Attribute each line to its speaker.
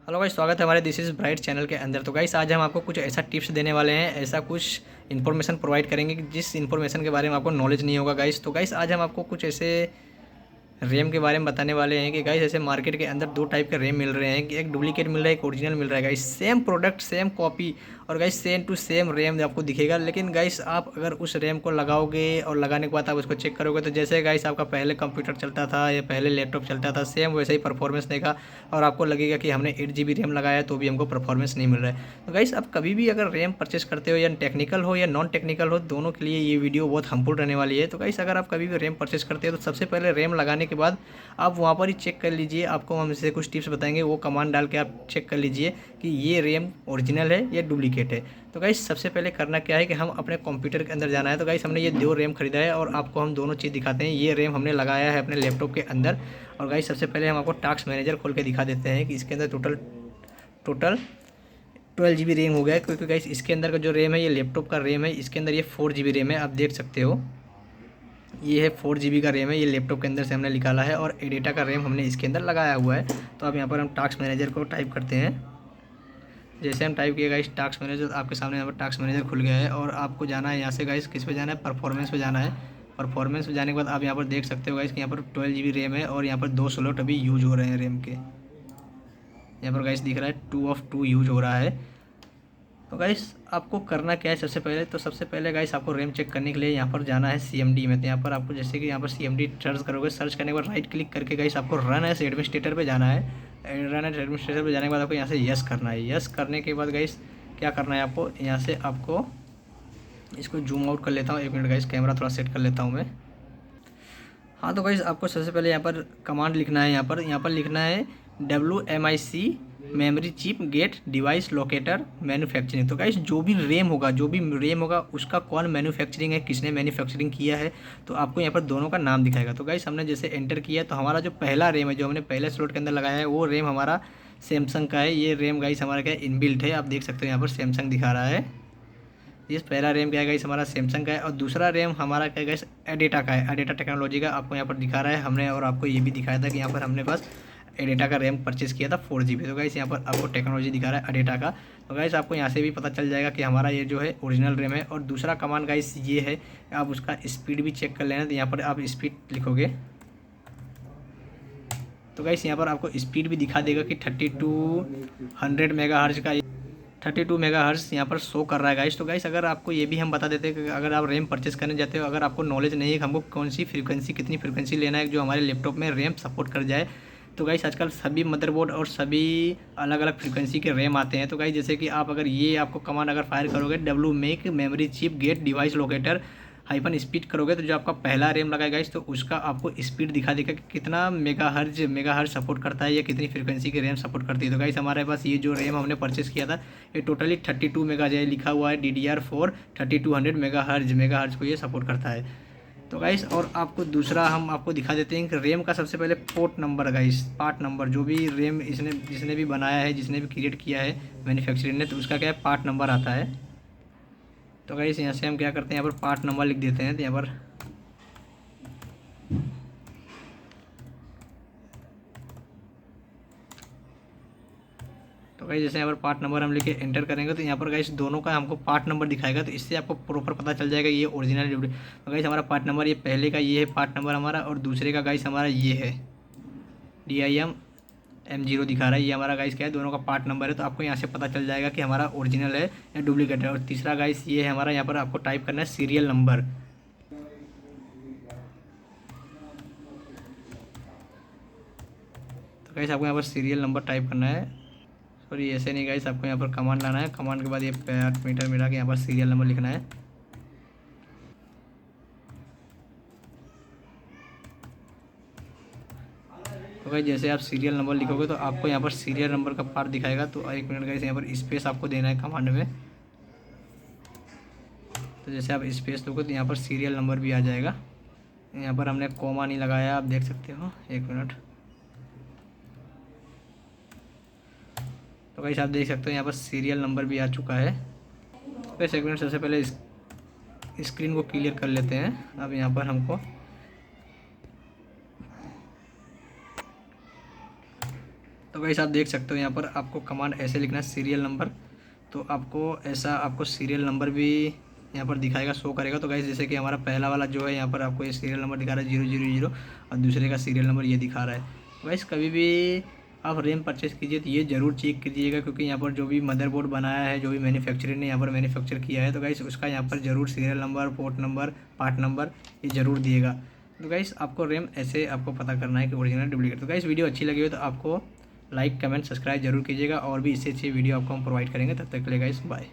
Speaker 1: Hello guys, स्वागत है हमारे दिस इज़ ब्राइट चैनल के अंदर। तो गाइस आज हम आपको कुछ ऐसा टिप्स देने वाले हैं, ऐसा कुछ इन्फॉर्मेशन प्रोवाइड करेंगे कि जिस इन्फॉर्मेशन के बारे में आपको नॉलेज नहीं होगा गाइस। तो गाइस आज हम आपको कुछ ऐसे रैम के बारे में बताने वाले हैं कि गाइस ऐसे मार्केट के अंदर दो टाइप के रैम मिल रहे हैं कि एक डुप्लीकेट मिल रहा है, एक ओरिजिनल मिल रहा है guys. Same product, same copy और guys same to same RAM आपको दिखेगा। लेकिन गाइस आप अगर उस रैम को लगाओगे और लगाने के बाद आप उसको चेक करोगे तो जैसे गाइस आपका पहले कंप्यूटर चलता था या पहले लैपटॉप चलता था, सेम वैसे ही परफॉर्मेंस देगा और आपको लगेगा कि हमने 8 GB रैम लगाया है तो भी हमको परफॉर्मेंस नहीं मिल रहा है। तो गाइस आप कभी भी अगर रैम परचेस करते हो या टेक्निकल हो या नॉन टेक्निकल हो, दोनों के लिए ये वीडियो बहुत हेल्पफुल रहने वाली है। तो गाइस अगर आप कभी भी रैम परचेस करते हो तो सबसे पहले रैम लगाने के बाद आप वहाँ पर ही चेक कर लीजिए। आपको हम इससे कुछ टिप्स बताएंगे, वो कमांड डाल के आप चेक कर लीजिए कि ये रैम ओरिजिनल है या डुप्लीकेट है। तो गाइस सबसे पहले करना क्या है कि हम अपने कंप्यूटर के अंदर जाना है। तो गाइस हमने ये दो रैम खरीदा है और आपको हम दोनों चीज़ दिखाते हैं। ये रैम हमने लगाया है अपने लैपटॉप के अंदर। और गाइस सबसे पहले हम आपको टास्क मैनेजर खोल के दिखा देते हैं कि इसके अंदर टोटल टोटल 12 GB रैम हो गया है, क्योंकि गाइस इसके अंदर का जो रैम है ये लैपटॉप का रैम है। इसके अंदर ये 4 GB रैम है, आप देख सकते हो। ये है 4 GB का रैम है, ये लैपटॉप के अंदर से हमने निकाला है और एडेटा का रैम हमने इसके अंदर लगाया हुआ है। तो अब यहाँ पर हम टास्क मैनेजर को टाइप करते हैं। जैसे हम टाइप किया गाइस टास्क मैनेजर, आपके सामने यहाँ पर टास्क मैनेजर खुल गया है और आपको जाना है यहाँ से गाइस किस पे जाना है, परफॉर्मेंस पे जाना है। परफॉर्मेंस पे जाने के बाद आप यहाँ पर देख सकते हो गाइस कि यहाँ पर 12 GB रैम है और यहाँ पर 2 स्लॉट अभी यूज हो रहे हैं रैम के। यहाँ पर गाइस दिख रहा है 2 of 2 यूज हो रहा है। तो गाइस आपको करना क्या है, सबसे पहले तो सबसे पहले गाइस आपको रैम चेक करने के लिए यहाँ पर जाना है CMD में। तो यहाँ पर आपको जैसे कि यहाँ पर CMD सर्च करोगे, सर्च करने के बाद राइट क्लिक करके गाइस आपको रन एज एडमिनिस्ट्रेटर पे जाना है। रन एज एडमिनिस्ट्रेटर पे जाने के बाद आपको यहाँ से यस करना है। यस करने के बाद गाइस क्या करना है आपको, यहाँ से आपको इसको जूम आउट कर लेता हूँ, 1 मिनट गाइस, कैमरा थोड़ा सेट कर लेता हूँ मैं। हाँ तो गाइस आपको सबसे पहले यहाँ पर कमांड लिखना है। यहाँ पर लिखना है WMIC memory chip get device locator manufacturing. तो गाइस जो भी रैम होगा उसका कौन मैन्युफैक्चरिंग है, किसने मैन्युफैक्चरिंग किया है, तो आपको यहाँ पर दोनों का नाम दिखाएगा। तो गाइस हमने जैसे एंटर किया तो हमारा जो पहला रैम है, जो हमने पहले स्लॉट के अंदर लगाया है, वो रैम हमारा सैमसंग का है। ये रैम गाइस हमारा क्या इनबिल्ट है, आप देख सकते हो यहाँ पर सैमसंग दिखा रहा है। ये पहला रैम क्या है गाइस हमारा सैमसंग का है और दूसरा रैम हमारा क्या है गाइस एडेटा का है, एडेटा टेक्नोलॉजी का। आपको यहाँ पर दिखा रहा है हमने, और आपको ये भी दिखाया था कि यहाँ पर हमने बस एडेटा का रैम परचेस किया था 4 GB। तो गाइस यहाँ पर आपको टेक्नोलॉजी दिखा रहा है एडेटा का। तो गाइस आपको यहाँ से भी पता चल जाएगा कि हमारा ये जो है ओरिजिनल रैम है। और दूसरा कमांड गाइस ये है, आप उसका स्पीड भी चेक कर लेना। तो यहाँ पर आप स्पीड लिखोगे तो गाइस यहाँ पर आपको स्पीड भी दिखा देगा कि 3200 मेगाहर्ट्ज का 32 मेगाहर्ट्ज यहाँ पर शो कर रहा है गाइस। तो गाइस अगर आपको ये भी हम बता देते हैं कि अगर आप रैम परचेस करने जाते हो, अगर आपको नॉलेज नहीं है कि हमको कौन सी फ्रीक्वेंसी, कितनी फ्रीक्वेंसी लेना है जो हमारे लैपटॉप में रैम सपोर्ट कर जाए, तो गाइस आजकल सभी मदरबोर्ड और सभी अलग अलग फ्रीक्वेंसी के रैम आते हैं। तो गाइस जैसे कि आप अगर ये आपको कमांड अगर फायर करोगे WMake memory chip get device locator hyphen speed करोगे, तो जो आपका पहला रैम लगा गाइस तो उसका आपको स्पीड दिखा देगा कि कितना मेगाहर्ज सपोर्ट करता है या कितनी फ्रीक्वेंसी की रैम सपोर्ट करती है। तो गाइस हमारे पास ये जो रैम हमने परचेस किया था ये टोटली 32 मेगा जो लिखा हुआ है DDR4 3200 मेगाहर्ज को ये सपोर्ट करता है। तो गाइस और आपको दूसरा हम आपको दिखा देते हैं कि रैम का सबसे पहले port number guys, part number, जो भी रैम जिसने भी बनाया है, जिसने भी क्रिएट किया है मैन्युफैक्चरिंग ने, तो उसका क्या है पार्ट नंबर आता है। तो गाइस यहाँ से हम क्या करते हैं, यहाँ पर पार्ट नंबर लिख देते हैं। तो यहाँ पर तो गाइस जैसे यहाँ पर पार्ट नंबर हम लिखे एंटर करेंगे तो यहाँ पर गाइस दोनों का हमको पार्ट नंबर दिखाएगा। तो इससे आपको प्रॉपर पता चल जाएगा ये ओरिजिनल डुप्लीकेट। तो गाइस हमारा पार्ट नंबर ये पहले का ये है पार्ट नंबर हमारा, और दूसरे का गाइस हमारा ये है DIM M0 दिखा रहा है। ये हमारा गाइस क्या है, दोनों का पार्ट नंबर है। तो आपको यहाँ से पता चल जाएगा कि हमारा ओरिजिनल है या डुप्लीकेट है। और तीसरा गाइस ये है हमारा, यहाँ पर आपको टाइप करना है सीरियल नंबर। तो गाइस आपको यहाँ पर सीरियल नंबर टाइप करना है। सॉरी ऐसे नहीं गाइस, आपको यहाँ पर कमांड लाना है। कमांड के बाद ये पैट मीटर मिला के यहाँ पर सीरियल नंबर लिखना है। तो गाइस जैसे आप सीरियल नंबर लिखोगे तो आपको यहाँ पर सीरियल नंबर का पार्ट दिखाएगा। तो 1 मिनट गाइस, यहाँ पर स्पेस आपको देना है कमांड में। तो जैसे आप स्पेस लोगे तो यहाँ पर सीरियल नंबर भी आ जाएगा। यहाँ पर हमने कॉमा नहीं लगाया, आप देख सकते हो। 1 मिनट। तो गाइस आप देख सकते हो यहाँ पर सीरियल नंबर भी आ चुका है। तो 1 मिनट, सबसे पहले स्क्रीन को क्लियर कर लेते हैं। अब यहाँ पर हमको तो गाइस आप देख सकते हो यहाँ पर आपको कमांड ऐसे लिखना है सीरियल नंबर, तो आपको ऐसा आपको सीरियल नंबर भी यहाँ पर दिखाएगा, शो करेगा। तो गाइस जैसे कि हमारा पहला वाला जो है यहाँ पर आपको ये सीरियल नंबर दिखा रहा है 000 और दूसरे का सीरियल नंबर ये दिखा रहा है। तो गाइस कभी भी आप रैम परचेस कीजिए तो ये ज़रूर चेक कीजिएगा, क्योंकि यहाँ पर जो भी मदरबोर्ड बनाया है, जो भी मैन्युफैक्चरर ने यहाँ पर मैन्युफैक्चर किया है, तो गाइस उसका यहाँ पर ज़रूर serial number, port number, part number ये ज़रूर दिएगा। तो गाइस आपको रैम ऐसे आपको पता करना है कि ओरिजिनल डुप्लीकेट। तो गाइस वीडियो अच्छी लगी हो तो आपको लाइक कमेंट सब्सक्राइब जरूर कीजिएगा, और भी इससे अच्छी वीडियो आपको हम प्रोवाइड करेंगे। तब तक के लिए गाइस बाय।